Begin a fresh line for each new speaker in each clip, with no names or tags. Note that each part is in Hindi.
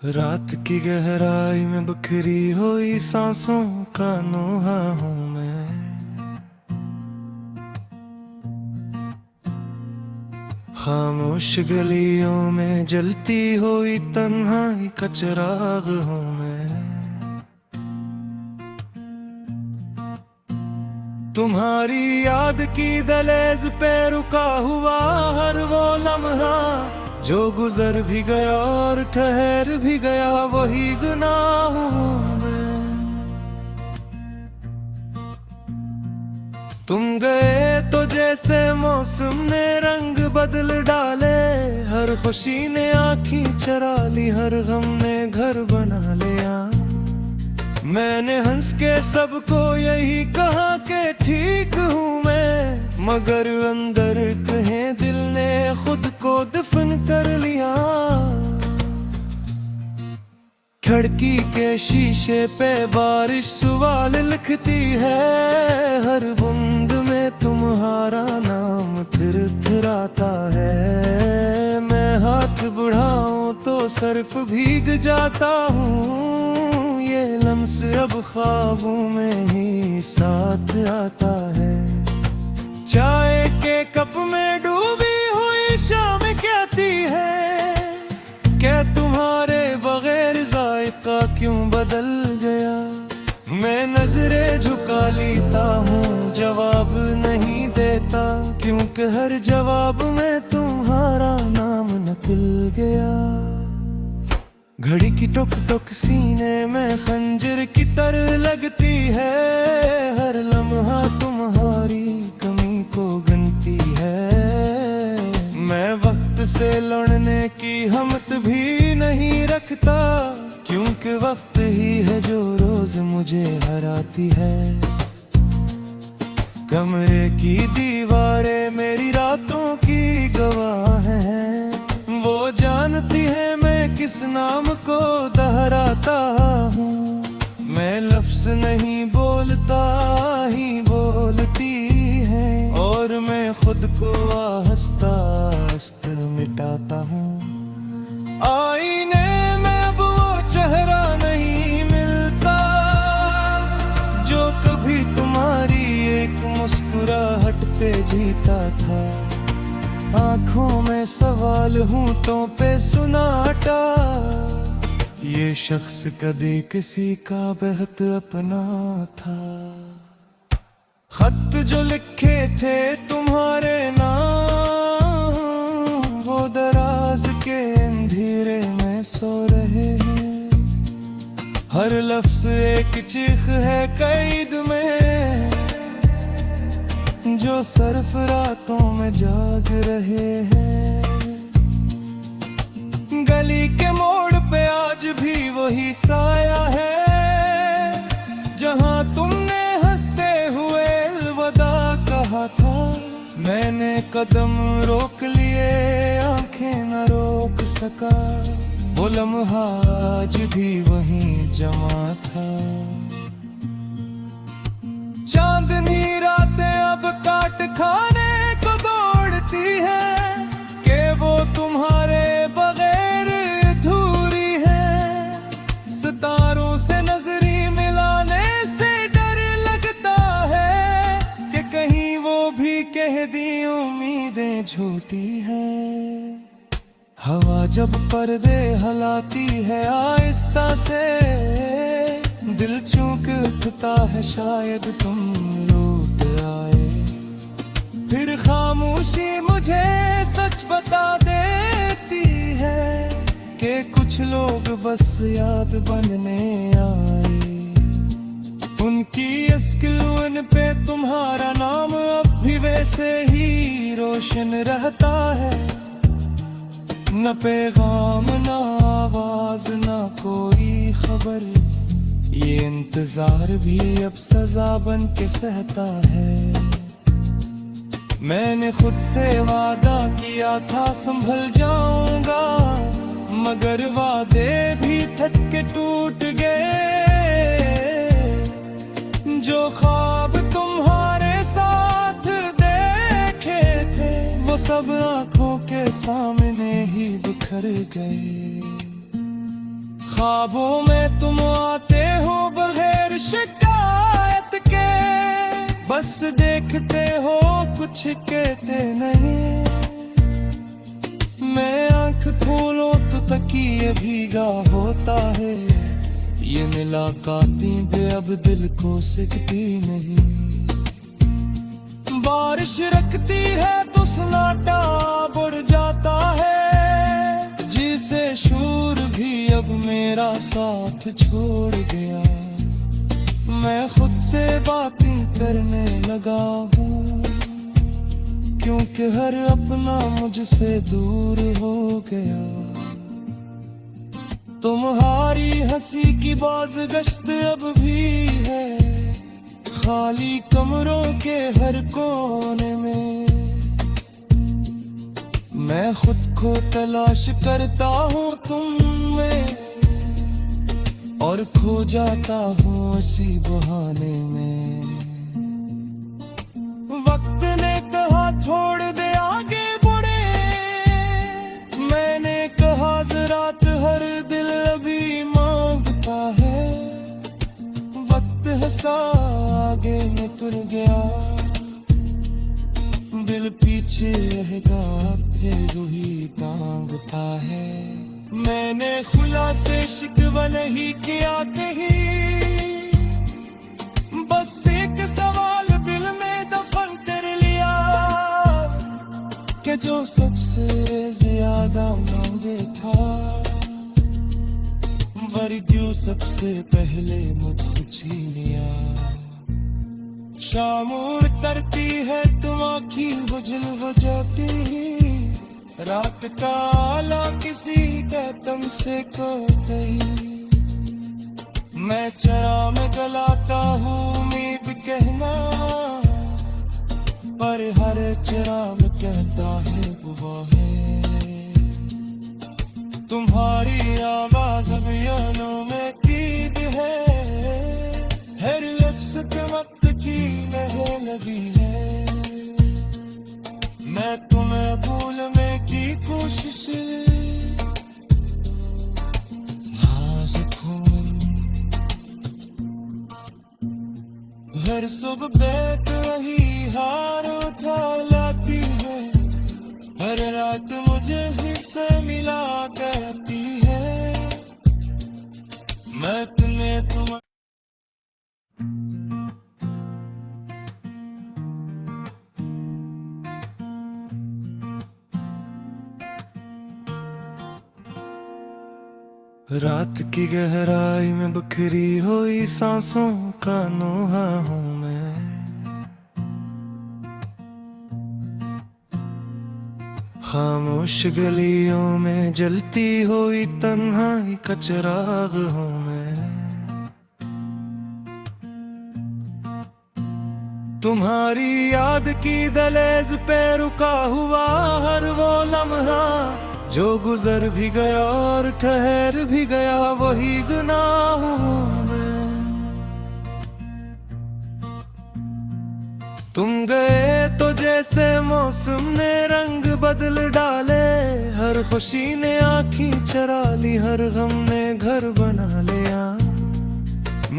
रात की गहराई में बिखरी हुई सांसों का नोहा हूँ मैं। खामोश गलियों में जलती हुई तन्हाई का चिराग हूँ मैं। तुम्हारी याद की दहलीज पे रुका हुआ हर वो लम्हा जो गुजर भी गया और ठहर भी गया, वही गुनाह हूँ मैं। तुम गए तो जैसे मौसम ने रंग बदल डाले, हर खुशी ने आँखें चरा ली, हर गम ने घर बना लिया। मैंने हंस के सबको यही कहा कि ठीक हूँ मैं, मगर अंदर कहीं दिल ने खुद को दफन कर लिया। खिड़की के शीशे पे बारिश सवाल लिखती है, हर बूंद में तुम्हारा नाम थिरथिराता है। मैं हाथ बढ़ाऊं तो सर्फ भीग जाता हूँ, ये लम्स अब ख्वाबों में ही साथ आता है। चाय के कप में डूबी हुई शाम कहती है, क्या तुम्हारे बगैर जायका क्यों बदल गया। मैं नजरें झुका लेता हूँ, जवाब नहीं देता, क्योंकि हर जवाब में तुम्हारा नाम निकल गया। घड़ी की टुक टुक सीने में खंजर की तरह लगती है, हर लम्हा तुम्हारी कमी को गिनती है। मैं वक्त से लड़ने की हिम्मत भी नहीं रखता, क्योंकि वक्त ही है जो रोज मुझे हराती है। कमरे की दीवारें मेरी रातों की गवाह हैं, वो जानती है मैं किस नाम को दोहराता हूँ। मैं लफ्ज नहीं बोलता ही बोलती है, और मैं खुद को आहिस्ता आहिस्ता मिटाता हूँ। आईने में अब वो चेहरा नहीं मिलता, जो कभी तुम्हारी एक मुस्कुराहट पे जीता था। आँखों में सवाल, होंठों पे सुनाटा, ये शख्स कभी किसी का बेहद अपना था। खत जो लिखे थे तुम्हारे नाम, वो दराज के अंधेरे में सो रहे हैं। हर लफ्ज एक चीख है कैद में, जो सिर्फ रातों में जाग रहे हैं। गली के मोड़ पे आज भी वही साया है, जहां तुमने हंसते हुए अलविदा कहा था। मैंने कदम रोक लिए, आंखें न रोक सका, वो लम्हा आज भी वहीं जमा था। चांदनी रातें अब काट खाने को दौड़ती है, कि वो तुम्हारे बगैर अधूरी है। सितारों से नजरी मिलाने से डर लगता है, कि कहीं वो भी कह दी उम्मीदें झूठी है। हवा जब पर्दे हिलाती है आहिस्ता से, दिल चूक उठता है शायद तुम लौट आए। फिर खामोशी मुझे सच बता देती है, कि कुछ लोग बस याद बनने आए। उनकी अस्किन पे तुम्हारा नाम अब भी वैसे ही रोशन रहता है। न पैगाम, न आवाज, न कोई खबर, ये इंतजार भी अब सजा बन के सहता है। मैंने खुद से वादा किया था संभल जाऊंगा, मगर वादे भी थक के टूट गए। जो ख्वाब तुम्हारे साथ देखे थे, वो सब आंखों के सामने ही बिखर गए। ख्वाबों में तुम आते हो बगैर शिकायत के, बस देखते हो कुछ कहते नहीं। मैं आंख खोलो तो तकिए भीगा होता है, ये मुलाकातें भी अब दिल को सिकती नहीं। बारिश रखती है तो सन्नाटा बढ़ जाता है, जिसे शूर भी अब मेरा साथ छोड़ गया। मैं खुद से बातें करने लगा हूँ, क्योंकि हर अपना मुझसे दूर हो गया। तुम्हारी हंसी की बाज़गश्त अब भी है, खाली कमरों के हर कोने में। मैं खुद को तलाश करता हूँ तुम में, और खो जाता हूँ उसी बहाने में। वक्त ने कहा छोड़ दे आगे बढ़े, मैंने कहा ज़रात हर दिल अभी मांगता है। वक्त हंसा आगे निकल गया, दिल पीछे रहेगा फिर ही टांगता है। मैंने खुला से शिकवा नहीं किया कहीं, बस एक सवाल दिल में दफन कर लिया, कि जो सबसे ज्यादा मांगे था वर्दियों सबसे पहले मुझसे छीन लिया। शाम उतरती है तुम आँखी बुझल हो जाती, रात का आला किसी का तुमसे को गई। मैं चरा में गलाता हूँ उम्मीद कहना, पर हर चिराग कहता है वो है। तुम्हारी आवाज अभियानों में कीद है, हर लफ्ज़ पे वक्त की लहर लगी है। मैं तुम्हें भूलने की कोशिश नाज़ुक हूँ, हर सुबह बैठ रही हार उठा लाती है, हर रात मुझे हिस्से मिला करती है। मैं तुम्हें तुम रात की गहराई में बिखरी हुई सांसों का नोहा हूँ मैं। खामोश गलियों में जलती हुई तन्हाई का चिराग हूँ मैं। तुम्हारी याद की दहलीज पे रुका हुआ हर वो लम्हा, जो गुजर भी गया और ठहर भी गया वही गुनाह हूँ मैं। तुम गए तो जैसे मौसम ने रंग बदल डाले, हर खुशी ने आँखें चरा ली, हर गम ने घर बना लिया।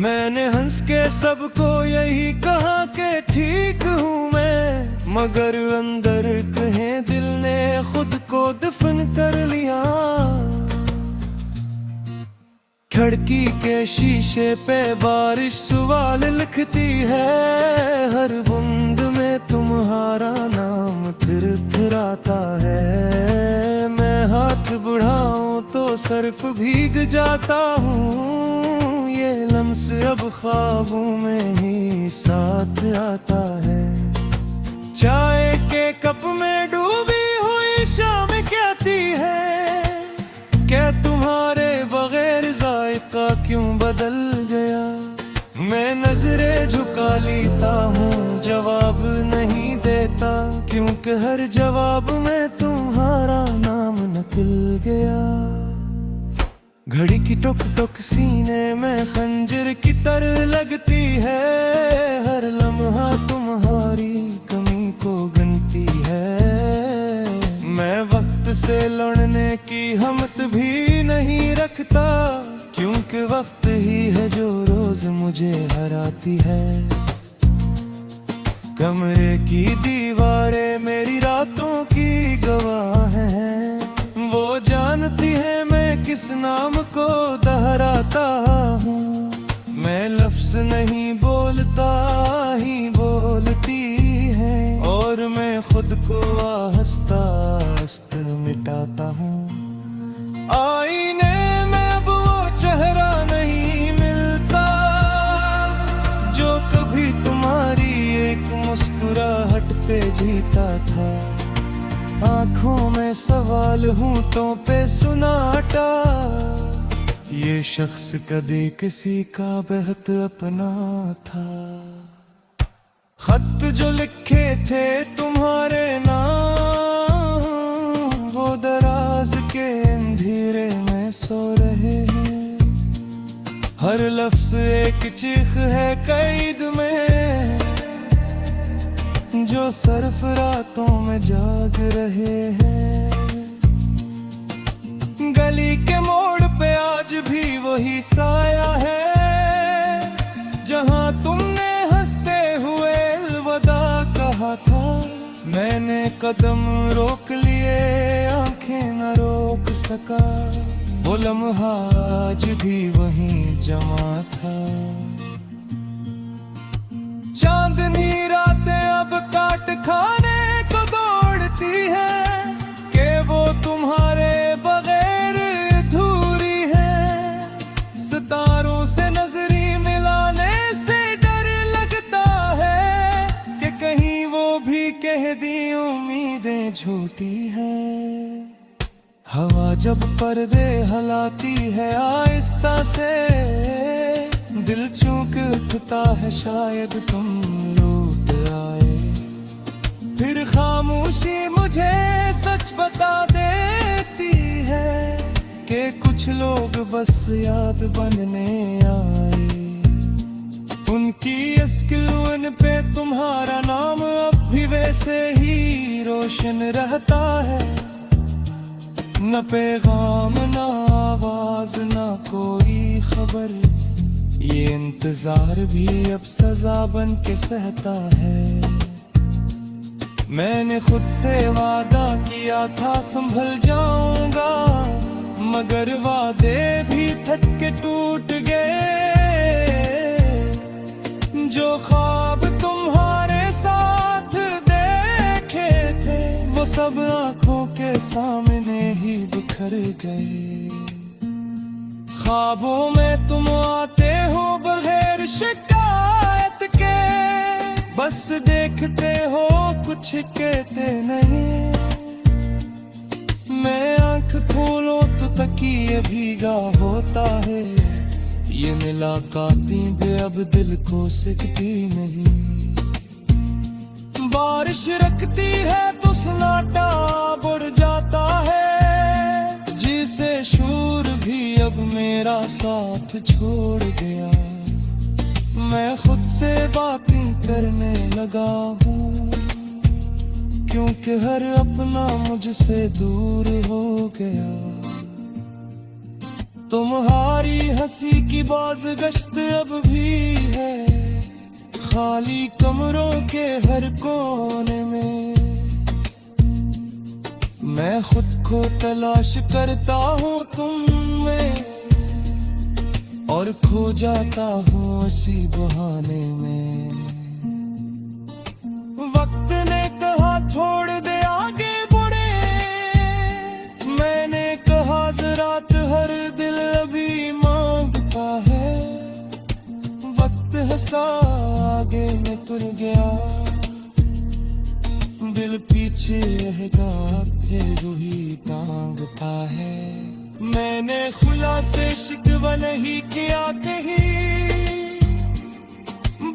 मैंने हंस के सबको यही कहा कि ठीक हूँ मैं, मगर अंदर कहीं दिल ने खुद को दफन कर लिया। खिड़की के शीशे पे बारिश सवाल लिखती है, हर बूंद में तुम्हारा नाम थिरथिराता है। मैं हाथ बढ़ाऊं तो सर्फ भीग जाता हूँ, ये लम्स अब ख्वाबों में ही साथ आता है। चाय के कप में डूबी हुई शाम कहती है, क्या तुम्हारे बगैर जायका क्यों बदल गया। मैं नजरें झुका लेता हूँ, जवाब नहीं देता, क्योंकि हर जवाब में तुम्हारा नाम निकल गया। घड़ी की टुक टुक सीने में खंजर की तरह लगती है, हर लम्हा तुम्हारी कमी को गिनती है। मैं वक्त से लड़ने की हिम्मत भी नहीं रखता, है जो रोज मुझे हराती है। कमरे की दीवारें मेरी रातों की गवाह हैं। वो जानती है मैं किस नाम को दोहराता हूँ। मैं लफ्ज नहीं बोलता ही बोलती है, और मैं खुद को आहिस्ता आहिस्ता मिटाता हूँ। आईने में अब वो चेहरा नहीं मिलता जो कभी तुम्हारी एक मुस्कुराहट पे जीता था। आंखों में सवाल, होंठों पे सुनाटा। ये शख्स कभी किसी का बेहद अपना था। खत जो लिखे थे तुम्हारे नाम, वो दराज के अंधेरे में सो रहे हैं। हर लफ्ज एक चीख है कैद में, जो सिर्फ रातों में जाग रहे हैं। गली के मोड़ पे आज भी वही साया है, जहां तुमने हंसते हुए अलविदा कहा था। मैंने कदम रोक लिए, आंखें न रोक सका। वो लम्हा आज भी वहीं जमा था। चांदनी रातें अब काट खाने को दौड़ती है, कि वो तुम्हारे बगैर अधूरी है। सितारों से नजरी मिलाने से डर लगता है, कि कहीं वो भी कह दी उम्मीदें झूठी है। हवा जब पर्दे हिलाती है आहिस्ता से, दिल चूक उठता है शायद तुम लौट आए। फिर खामोशी मुझे सच बता देती है, कि कुछ लोग बस याद बनने आए। उनकी अस्किन पे तुम्हारा नाम अब भी वैसे ही रोशन रहता है। न पैगाम न आवाज न कोई खबर, ये इंतजार भी अब सजा बन के सहता है। मैंने खुद से वादा किया था संभल जाऊंगा, मगर वादे भी थक के टूट गए। जो ख्वाब तुम्हारे साथ देखे थे, वो सब आंखों के सामने ही बिखर गए। ख्वाबों में तुम आते हो बगैर शिकायत के, बस देखते हो कुछ कहते नहीं। मैं आंख खोलो तो तकिए भीगा होता है। ये मुलाकातें भी अब दिल को सिकती नहीं। बारिश रखती है तो सन्नाटा बढ़ जाता है, जिसे शूर भी अब मेरा साथ छोड़ गया। मैं खुद से बातें करने लगा हूँ, क्योंकि हर अपना मुझसे दूर हो गया। तुम्हारी हंसी की बाज़गश्त अब भी है, खाली कमरों के हर कोने में। मैं खुद को तलाश करता हूँ तुम में, और खो जाता हूँ उसी बहाने में। वक्त ने कहा छोड़ दे आगे बढ़े, मैंने कहा ज़रात हर दिल अभी मांगता है। वक्त हंसा आगे निकल गया, दिल पीछे रहेगा फिर ही टांगता है। मैंने खुला से शिकवा नहीं किया कहीं,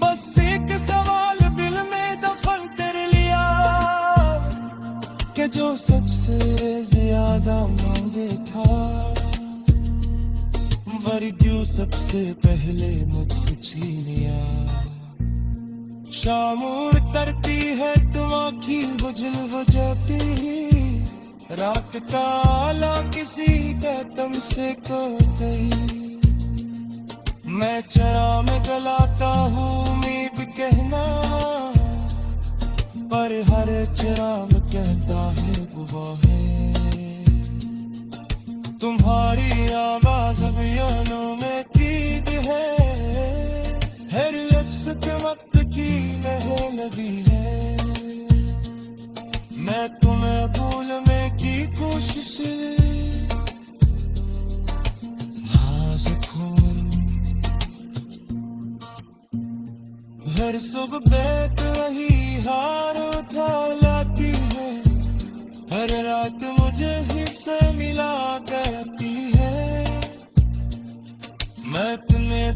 बस एक सवाल दिल में दफन कर लिया, कि जो सच से ज्यादा मांगे था, वर्दियों सबसे पहले मुझसे छीन लिया। शाम उतरती है तुम आँखी बुझल हो जाती, रात काला किसी का तुमसे को गई। मैं चरा में गलाता हूँ उम्मीद कहना, पर हर चिराग कहता है वो है। तुम्हारी आवाज अभियानों में कीद है, हर लफ्ज पे वक्त की लहर लगी है। मैं तुम्हें भूलने की कोशिश नाजुक हूँ, हर सुबह बैठ रही हार उठा लाती है, हर रात मुझे हिस्से मिला करती है। मैं तुम्हें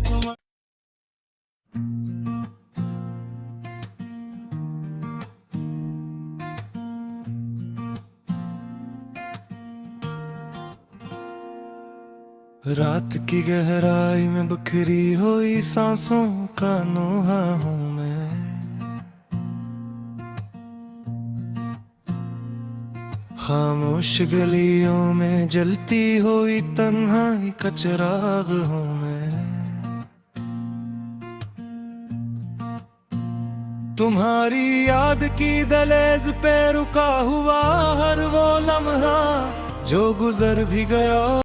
रात की गहराई में बिखरी हुई सांसों का नोहा हूँ मैं। खामोश गलियों में जलती हुई तन्हाई का चिराग हूँ मैं। तुम्हारी याद की दहलीज पे रुका हुआ हर वो लम्हा जो गुजर भी गया।